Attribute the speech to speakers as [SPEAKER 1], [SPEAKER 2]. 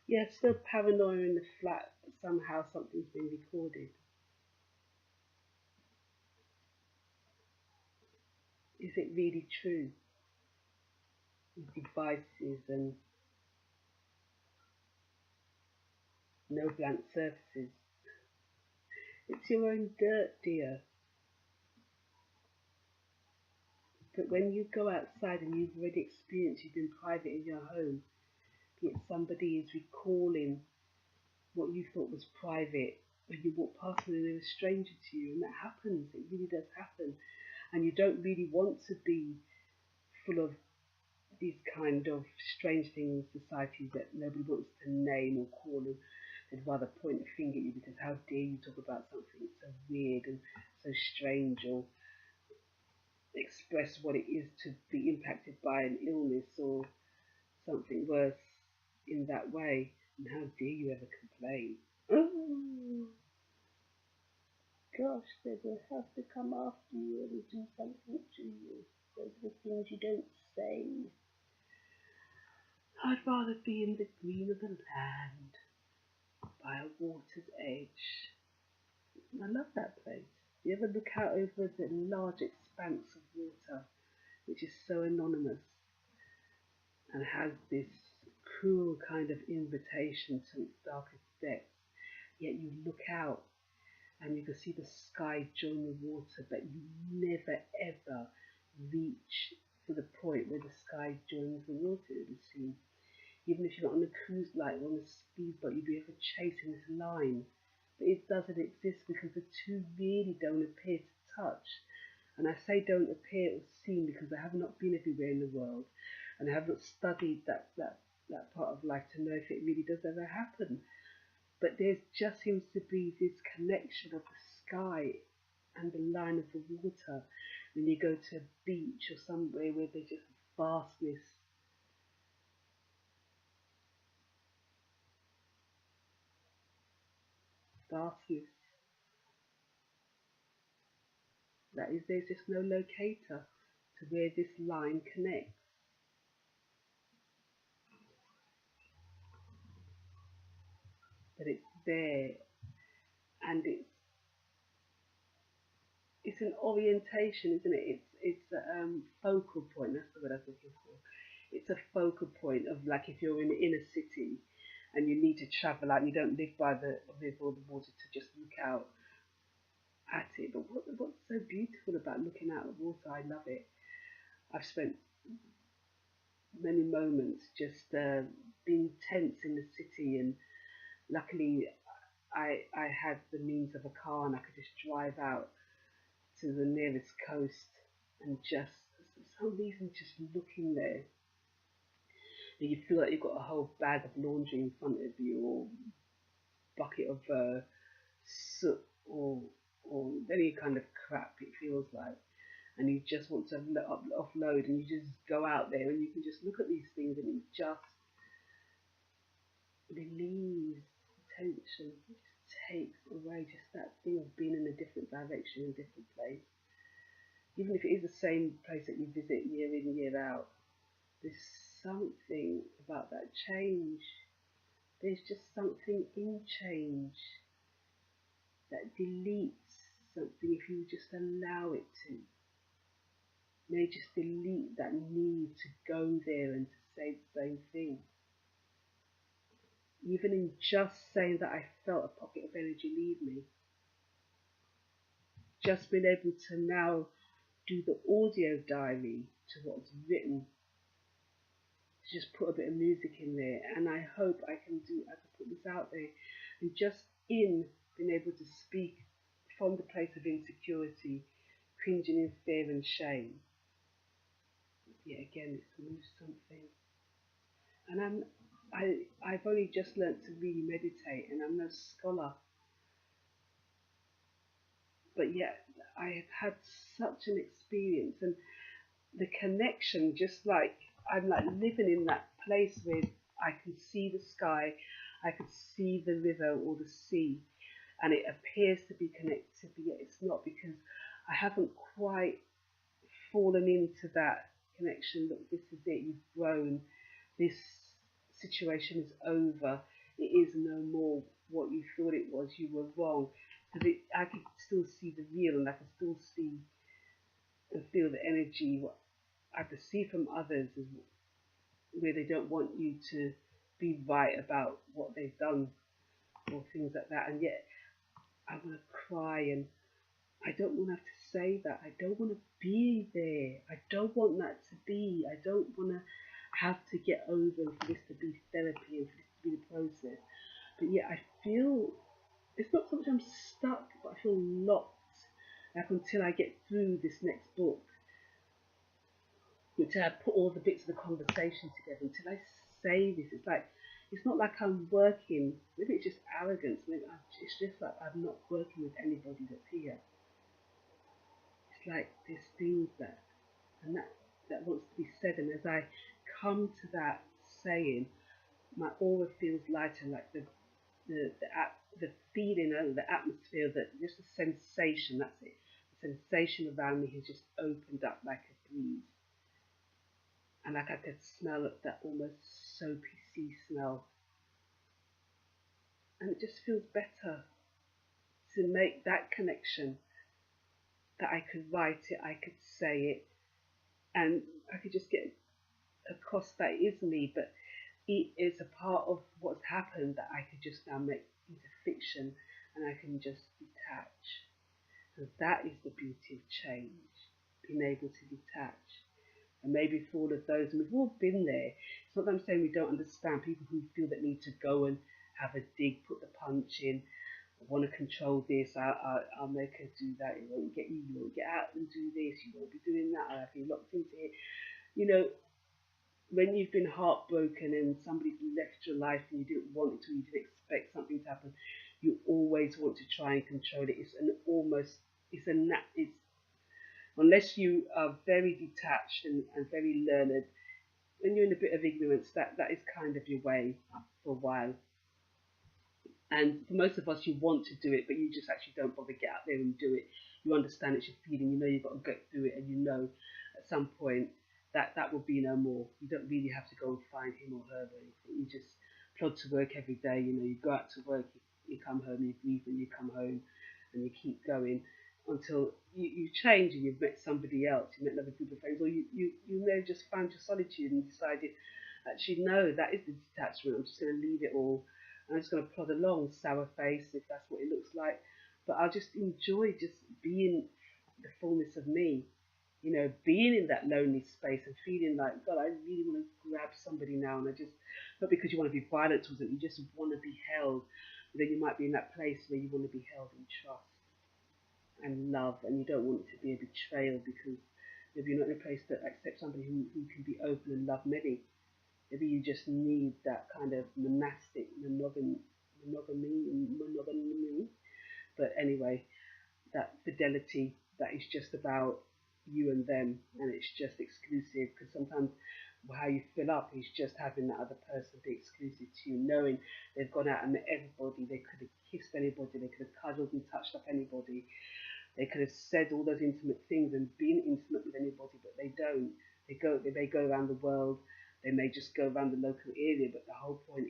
[SPEAKER 1] Yeah, still paranoia in the flat, but somehow something's been recorded. Is it really true? With devices and no blank surfaces. It's your own dirt, dear. But when you go outside and you've already experienced, you've been private in your home, yet somebody is recalling what you thought was private when you walk past them and they're a stranger to you, and that happens. It really does happen, and you don't really want to be full of these kind of strange things in society that nobody wants to name or call, and they'd rather point a finger at you because how dare you talk about something so weird and so strange, or express what it is to be impacted by an illness or something worse in that way. And how dare you ever complain? Oh gosh, they will have to come after you and do something to you. Those are the things you don't say. I'd rather be in the green of the land by a water's edge. I love that place. You ever look out over the large expanse of water, which is so anonymous and has this cruel kind of invitation to its darkest depths, yet you look out and you can see the sky join the water, but you never ever reach to the point where the sky joins the water, it would seem. Even if you're not on a cruise line or on a speedboat, you'd be ever chasing this line. But it doesn't exist because the two really don't appear to touch. And I say don't appear or seem because I have not been everywhere in the world, and I have not studied that part of life to know if it really does ever happen. But there just seems to be this connection of the sky and the line of the water when you go to a beach or somewhere where there's just vastness. Vastness. That is, there's just no locator to where this line connects. But it's there, and it's an orientation, isn't it? It's a focal point. That's the word I was looking for. It's a focal point of, like, if you're in the inner city and you need to travel out, and you don't live by the river or the water to just look out at it. But what's so beautiful about looking out at water? I love it. I've spent many moments just being tense in the city, and luckily I had the means of a car and I could just drive out to the nearest coast and just, for some reason, just looking there. And you feel like you've got a whole bag of laundry in front of you, or bucket of soot, or any kind of crap it feels like. And you just want to offload, and you just go out there and you can just look at these things and it just relieves tension. It just takes away just that thing of being in a different direction, in a different place. Even if it is the same place that you visit year in, year out, there's something about that change. There's just something in change that deletes something if you just allow it to. May just delete that need to go there and to say the same thing. Even in just saying that I felt a pocket of energy leave me. Just being able to now do the audio diary to what's written, to just put a bit of music in there, and I hope I can put this out there, and just in being able to speak from the place of insecurity, cringing in fear and shame. Yeah, again, it's moves something. And I've only just learnt to really meditate, and I'm no scholar, but yet I have had such an experience, and the connection, just like I'm like living in that place where I can see the sky, I can see the river or the sea, and it appears to be connected, but yet it's not, because I haven't quite fallen into that connection. Look, this is it, you've grown, this situation is over, it is no more what you thought it was. You were wrong. Because I could still see the real, and I could still see and feel the energy. What I perceive from others is where they don't want you to be right about what they've done or things like that. And yet I want to cry, and I don't want to have to say that. I don't want to be there. I don't want that to be. I don't want to have to get over and for this to be therapy and for this to be the process. But yet I feel, it's not so much I'm stuck, but I feel locked. Like until I get through this next book, until I put all the bits of the conversation together, until I say this, it's like, it's not like I'm working. Maybe it's just arrogance. Maybe it's just like I'm not working with anybody that's here. It's like there's things that, and that wants to be said. And as I come to that saying, my aura feels lighter, like the feeling and the atmosphere, that just the sensation. That's it. The sensation around me has just opened up like a breeze. And like I could smell that almost soapy sea smell. And it just feels better to make that connection, that I could write it, I could say it, and I could just get across that it is me, but it is a part of what's happened that I could just now make into fiction, and I can just detach. And that is the beauty of change, being able to detach. And maybe for all of those, and we've all been there. It's not that I'm saying we don't understand people who feel that need to go and have a dig, put the punch in, want to control this, I'll make her do that, it won't get you, you won't get out and do this, you won't be doing that, I'll have you locked into it. You know, when you've been heartbroken and somebody's left your life and you didn't want it to, you didn't expect something to happen, you always want to try and control it. It's an almost, it's unless you are very detached and very learned, when you're in a bit of ignorance, that is kind of your way for a while. And for most of us, you want to do it, but you just actually don't bother get out there and do it. You understand it's your feeling, you know you've got to get through it, and you know at some point that will be no more. You don't really have to go and find him or her or anything. You just plod to work every day, you know, you go out to work, you come home, you breathe and you come home, and you keep going until you change and you've met somebody else, you met another group of friends, or you may have just found your solitude and decided, actually no, that is the detachment, I'm just going to leave it all. I'm just going to plod along, sour face, if that's what it looks like. But I'll just enjoy just being the fullness of me, you know, being in that lonely space and feeling like, God, I really want to grab somebody now. And I just, not because you want to be violent towards it, you just want to be held. But then you might be in that place where you want to be held in trust and love, and you don't want it to be a betrayal because maybe you're not in a place to accept somebody who can be open and love many. Maybe you just need that kind of monastic monogamy. But anyway, that fidelity that is just about you and them, and it's just exclusive. Because sometimes how you fill up is just having that other person be exclusive to you, knowing they've gone out and met everybody. They could have kissed anybody. They could have cuddled and touched up anybody. They could have said all those intimate things and been intimate with anybody, but they don't. They may go around the world. They may just go around the local area, but the whole point